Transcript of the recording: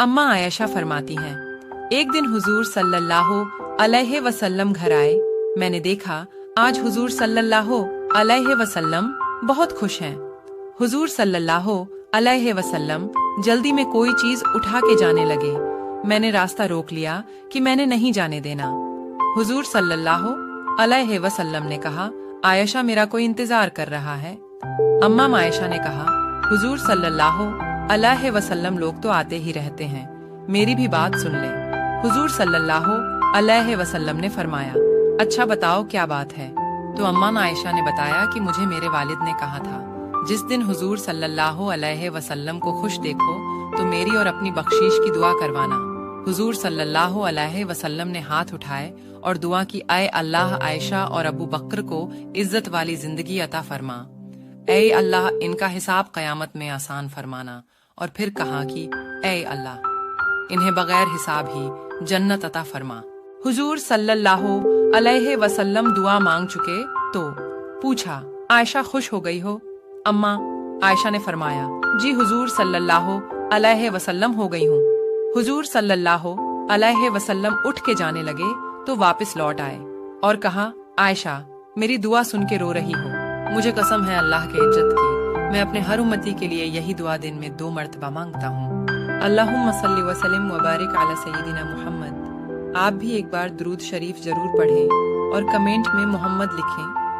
अम्मा आयशा फरमाती हैं, एक दिन हुजूर सल्लल्लाहु अलैहि वसल्लम घर आए। मैंने देखा आज हुजूर सल्लल्लाहु अलैहि वसल्लम बहुत खुश हैं। हुजूर सल्लल्लाहु अलैहि वसल्लम जल्दी में कोई चीज उठा के जाने लगे। मैंने रास्ता रोक लिया कि मैंने नहीं जाने देना। हुजूर सल्लल्लाहु अलैहि वसल्लम ने कहा, आयशा मेरा कोई इंतजार कर रहा है। अम्मा आयशा ने कहा, हुजूर सल्लल्लाहु अलैहि वसल्लम लोग तो आते ही रहते हैं, मेरी भी बात सुन ले। हुजूर सल्लल्लाहु अलैहि वसल्लम ने फरमाया, अच्छा बताओ क्या बात है। तो अम्मा आयशा ने बताया कि मुझे मेरे वालिद ने कहा था, जिस दिन हुजूर सल्लल्लाहु अलैहि वसल्लम को खुश देखो तो मेरी और अपनी बख्शीश की दुआ करवाना। हुजूर सल्लल्लाहु अलैहि वसल्लम ने हाथ उठाए और दुआ की, ऐ अल्लाह आयशा और अबू बकर को इज्जत वाली जिंदगी अता फरमा। ऐ अल्लाह इनका हिसाब कयामत में आसान फरमाना। और फिर कहा कि ऐ अल्लाह इन्हें बगैर हिसाब ही जन्नत अता फरमा। हुजूर सल्लल्लाहु अलैहि वसल्लम दुआ मांग चुके तो पूछा, आयशा खुश हो गई हो? अम्मा आयशा ने फरमाया, जी हुजूर सल्लल्लाहु अलैहि वसल्लम हो गई हूँ। हुजूर सल्लल्लाहु अलैहि वसल्लम उठ के जाने लगे तो वापस लौट आए और कहा, आयशा मेरी दुआ सुन के रो रही हो। मुझे कसम है अल्लाह के इज्जत की, मैं अपने हर उम्मती के लिए यही दुआ दिन में 2 मर्तबा मांगता हूँ। अल्लाहुम्मा सल्ली व सल्लिम व बारिक अला सय्यिदिना मुहम्मद। आप भी एक बार दुरूद शरीफ जरूर पढ़ें और कमेंट में मोहम्मद लिखें।